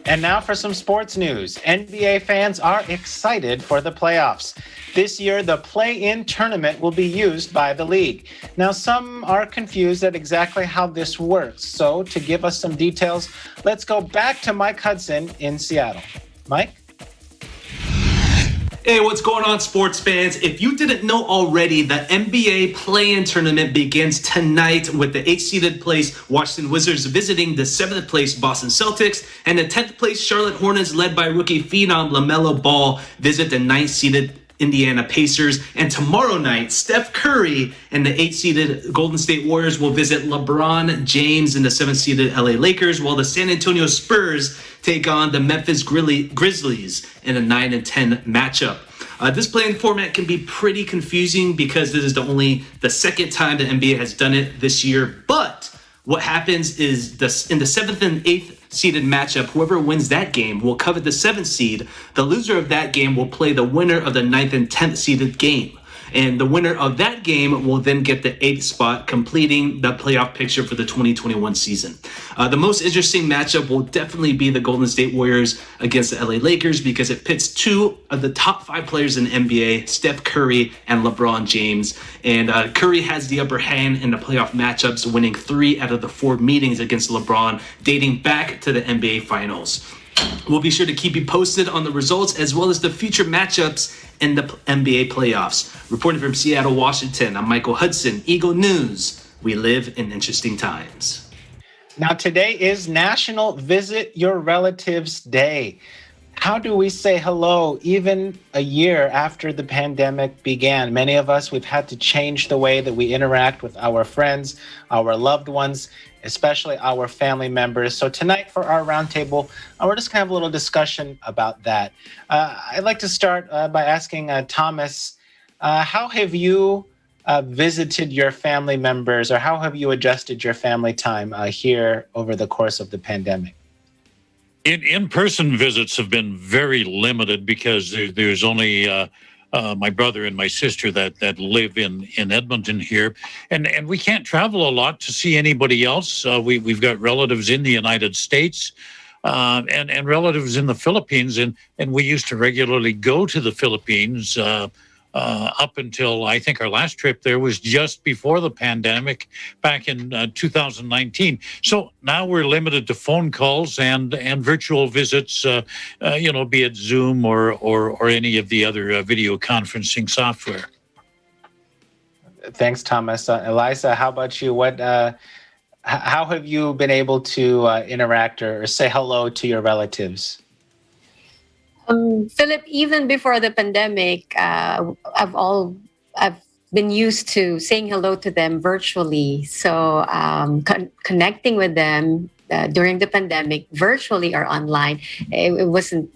And now for some sports news. NBA fans are excited for the playoffs. This year, the play-in tournament will be used by the league. Now, some are confused at exactly how this works. So, to give us some details, let's go back to Mike Hudson in Seattle. Mike? Hey, what's going on, sports fans? If you didn't know already, the NBA play-in tournament begins tonight with the 8th-seeded place Washington Wizards visiting the 7th place Boston Celtics, and the 10th place Charlotte Hornets, led by rookie phenom LaMelo Ball, visit the 9th-seeded Indiana Pacers. And tomorrow night, Steph Curry and the 8th-seeded Golden State Warriors will visit LeBron James and the 7th-seeded LA Lakers, while the San Antonio Spurs take on the Memphis Grizzlies in a 9 and 10 matchup. This play-in format can be pretty confusing because this is the second time the NBA has done it this year. But what happens is in the 7th and 8th seeded matchup, whoever wins that game will cover the 7th seed. The loser of that game will play the winner of the 9th and 10th seeded game. And the winner of that game will then get the 8th spot, completing the playoff picture for the 2021 season. The most interesting matchup will definitely be the Golden State Warriors against the LA Lakers, because it pits two of the top 5 players in the NBA, Steph Curry and LeBron James. And Curry has the upper hand in the playoff matchups, winning 3 out of the 4 meetings against LeBron, dating back to the NBA Finals. We'll be sure to keep you posted on the results as well as the future matchups in the NBA playoffs. Reporting from Seattle, Washington, I'm Michael Hudson, Eagle News. We live in interesting times. Now, today is National Visit Your Relatives Day. How do we say hello even a year after the pandemic began? Many of us, we've had to change the way that we interact with our friends, our loved ones, especially our family members. So tonight for our roundtable, we're just going to have a little discussion about that. I'd like to start by asking Thomas, how have you visited your family members, or how have you adjusted your family time here over the course of the pandemic? In-person visits have been very limited because there's only my brother and my sister that live in Edmonton here, and we can't travel a lot to see anybody else. We've got relatives in the United States and relatives in the Philippines, and we used to regularly go to the Philippines up until I think our last trip there was just before the pandemic back in 2019. So now we're limited to phone calls and virtual visits, be it Zoom or any of the other video conferencing software. Thanks, Thomas. Eliza, how about you? How have you been able to interact or say hello to your relatives? Philip, even before the pandemic, I've been used to saying hello to them virtually. So connecting with them during the pandemic, virtually or online, it wasn't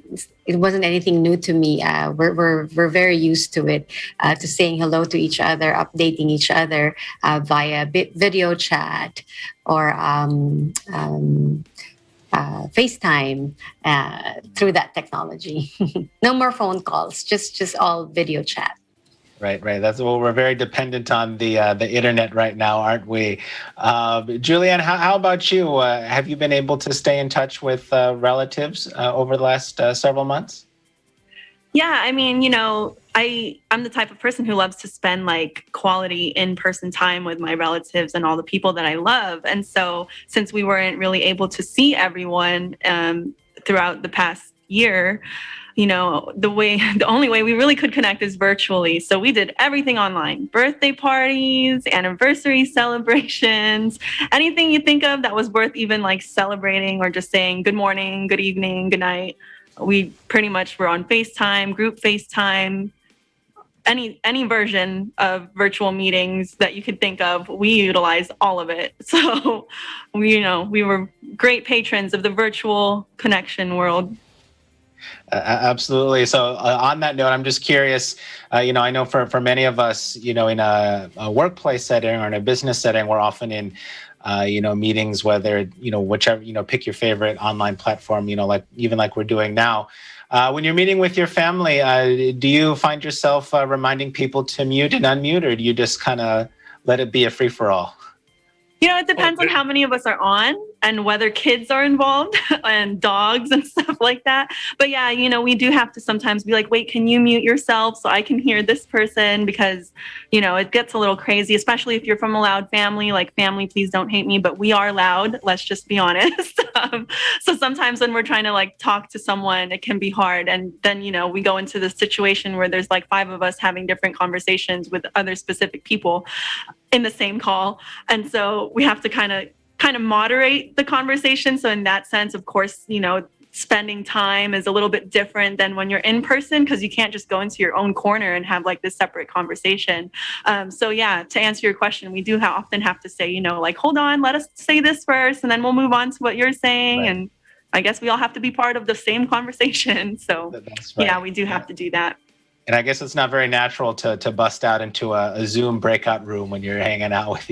anything new to me. We're very used to it, to saying hello to each other, updating each other via video chat or FaceTime through that technology. No more phone calls, just all video chat. Right. That's what we're very dependent on the internet right now, aren't we? Julianne, how about you? Have you been able to stay in touch with relatives over the last several months? Yeah, I mean, I'm the type of person who loves to spend like quality in-person time with my relatives and all the people that I love. And so since we weren't really able to see everyone throughout the past year, the only way we really could connect is virtually. So we did everything online: birthday parties, anniversary celebrations, anything you think of that was worth even like celebrating or just saying good morning, good evening, good night. We pretty much were on FaceTime, group FaceTime, any version of virtual meetings that you could think of. We utilized all of it. So we were great patrons of the virtual connection world. Absolutely. So on that note, I'm just curious, I know for many of us, in a workplace setting or in a business setting, we're often in, meetings, whether, whichever, pick your favorite online platform, like we're doing now. When you're meeting with your family, do you find yourself reminding people to mute and unmute, or do you just kind of let it be a free-for-all? It depends on how many of us are on and whether kids are involved and dogs and stuff like that. But yeah, we do have to sometimes be like, wait, can you mute yourself so I can hear this person? Because, it gets a little crazy, especially if you're from a loud family. Like, family, please don't hate me, but we are loud. Let's just be honest. So sometimes when we're trying to like talk to someone, it can be hard. And then, we go into this situation where there's like 5 of us having different conversations with other specific people in the same call. And so we have to kind of moderate the conversation. So in that sense, of course, spending time is a little bit different than when you're in person, because you can't just go into your own corner and have like this separate conversation. So yeah, to answer your question, we do often have to say, like, hold on, let us say this first, and then we'll move on to what you're saying. Right. And I guess we all have to be part of the same conversation. So that's right. Yeah, we do have to do that. And I guess it's not very natural to bust out into a Zoom breakout room when you're hanging out with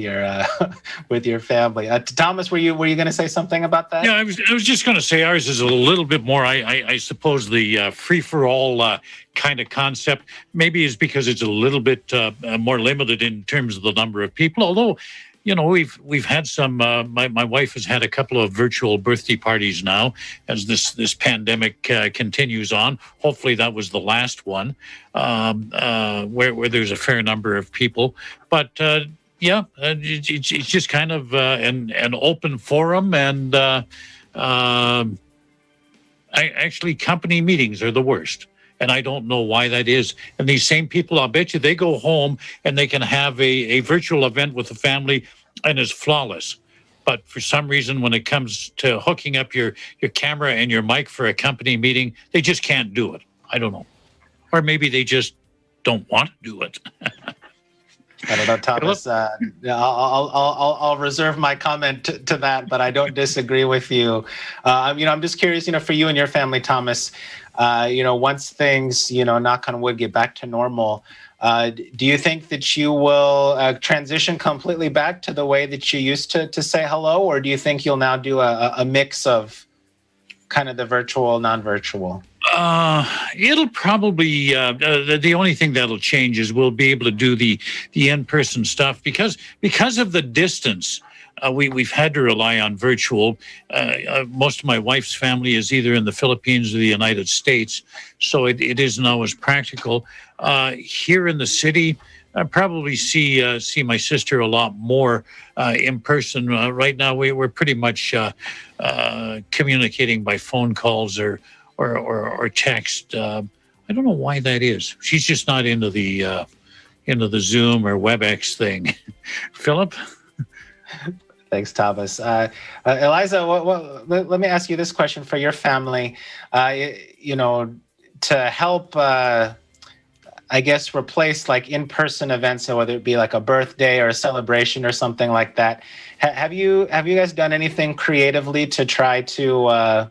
your family. Thomas, were you going to say something about that? Yeah, I was just going to say ours is a little bit more. I suppose the free for all kind of concept maybe is because it's a little bit more limited in terms of the number of people. Although, we've had some. My wife has had a couple of virtual birthday parties now as this pandemic continues on. Hopefully, that was the last one where there's a fair number of people. But it's just kind of an open forum, and actually, company meetings are the worst. And I don't know why that is. And these same people, I'll bet you, they go home and they can have a virtual event with the family and it's flawless. But for some reason, when it comes to hooking up your camera and your mic for a company meeting, they just can't do it. I don't know. Or maybe they just don't want to do it. I don't know, Thomas. I'll reserve my comment to that, but I don't disagree with you. I'm just curious, for you and your family, Thomas, once things, knock on wood, get back to normal, do you think that you will transition completely back to the way that you used to say hello, or do you think you'll now do a mix of kind of the virtual, non-virtual? It'll probably, the only thing that'll change is we'll be able to do the in-person stuff because of the distance. we've had to rely on virtual. Most of my wife's family is either in the Philippines or the United States, so it isn't always practical. Here in the city, I probably see my sister a lot more in person. Right now, we're pretty much communicating by phone calls or text. I don't know why that is. She's just not into the Zoom or WebEx thing. Philip? Thanks, Thomas. Eliza, let me ask you this question for your family. To help, I guess, replace like in-person events, so whether it be like a birthday or a celebration or something like that. Have you guys done anything creatively to try to,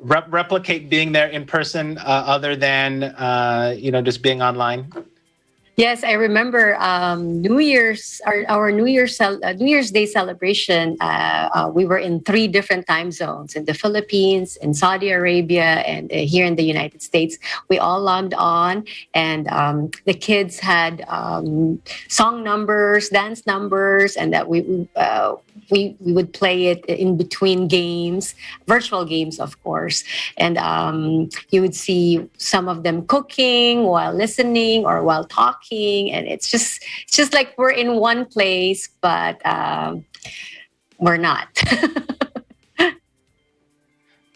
replicate being there in person, other than just being online? Yes, I remember New Year's, our New Year's Day celebration. We were in 3 different time zones: in the Philippines, in Saudi Arabia, and here in the United States. We all logged on, and the kids had song numbers, dance numbers, and that we would play it in between games, virtual games, of course. And you would see some of them cooking while listening or while talking. And it's just like we're in one place, but we're not.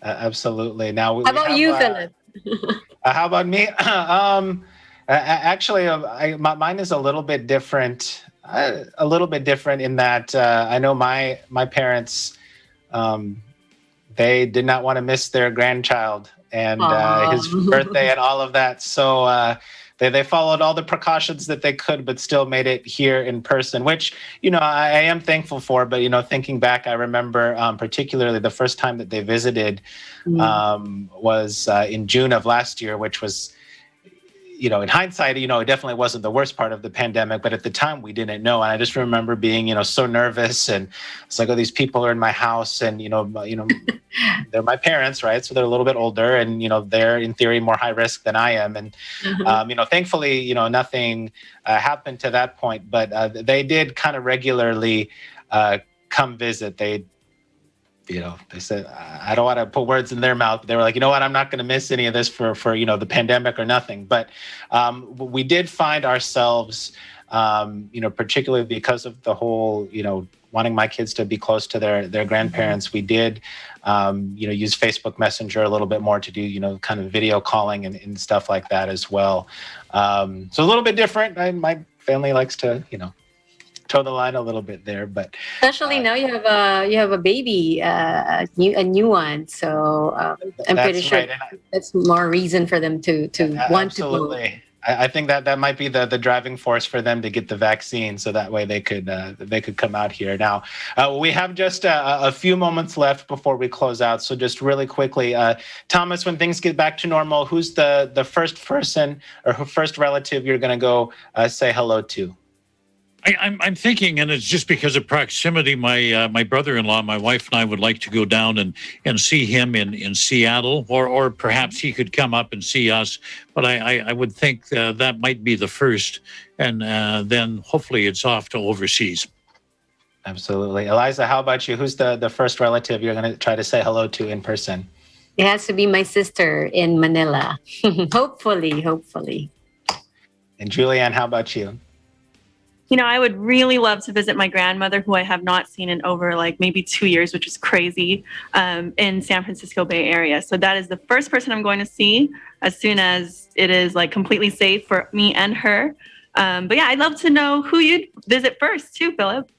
Absolutely. Now, how about you, Philip? How about me? Actually, mine is a little bit different. In that I know my parents, they did not want to miss their grandchild and his birthday and all of that. So they followed all the precautions that they could, but still made it here in person, which, I am thankful for. But, thinking back, I remember particularly the first time that they visited was in June of last year, which was, in hindsight, it definitely wasn't the worst part of the pandemic, but at the time we didn't know. And I just remember being, so nervous, and it's like, oh, these people are in my house, and, they're my parents, right? So they're a little bit older, and, they're in theory more high risk than I am. And, thankfully, nothing happened to that point, but they did kind of regularly come visit. They said, I don't want to put words in their mouth. They were like, you know what, I'm not going to miss any of this for the pandemic or nothing. But we did find ourselves, particularly because of the whole, wanting my kids to be close to their grandparents. We did, use Facebook Messenger a little bit more to do, kind of video calling and stuff like that as well. So a little bit different. My family likes to, toe the line a little bit there, but especially now you have a baby, a new one. So I'm pretty sure that's more reason for them to want to go. Absolutely. I think that might be the driving force for them to get the vaccine, so that way they could come out here. Now, we have just a few moments left before we close out. So just really quickly, Thomas, when things get back to normal, who's the first person or first relative you're going to go say hello to? I'm thinking, and it's just because of proximity, my brother-in-law, my wife and I would like to go down and see him in Seattle, or perhaps he could come up and see us. But I would think that might be the first, and then hopefully it's off to overseas. Absolutely. Eliza, how about you? Who's the first relative you're going to try to say hello to in person? It has to be my sister in Manila. Hopefully. And Julianne, how about you? I would really love to visit my grandmother, who I have not seen in over maybe 2 years, which is crazy, in San Francisco Bay Area. So that is the first person I'm going to see as soon as it is completely safe for me and her. But yeah, I'd love to know who you'd visit first too, Philip.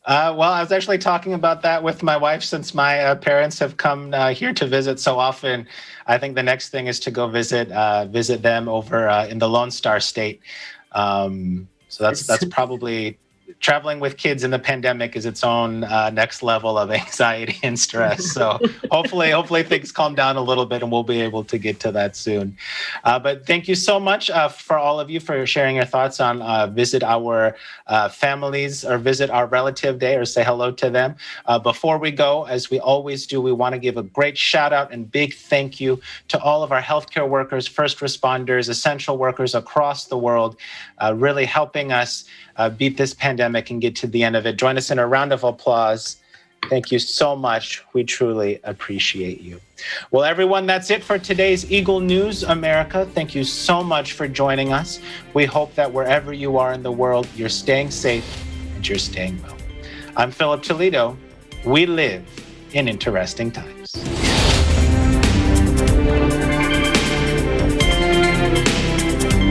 Well, I was actually talking about that with my wife, since my parents have come here to visit so often. I think the next thing is to go visit them over in the Lone Star State. So that's probably, traveling with kids in the pandemic is its own next level of anxiety and stress. So hopefully things calm down a little bit, and we'll be able to get to that soon. But thank you so much for all of you for sharing your thoughts on visit our families, or visit our relative day, or say hello to them. Before we go, as we always do, we want to give a great shout out and big thank you to all of our healthcare workers, first responders, essential workers across the world, really helping us beat this pandemic and get to the end of it. Join us in a round of applause. Thank you so much. We truly appreciate you. Well, everyone, that's it for today's Eagle News America. Thank you so much for joining us. We hope that wherever you are in the world, you're staying safe and you're staying well. I'm Philip Toledo. We live in interesting times.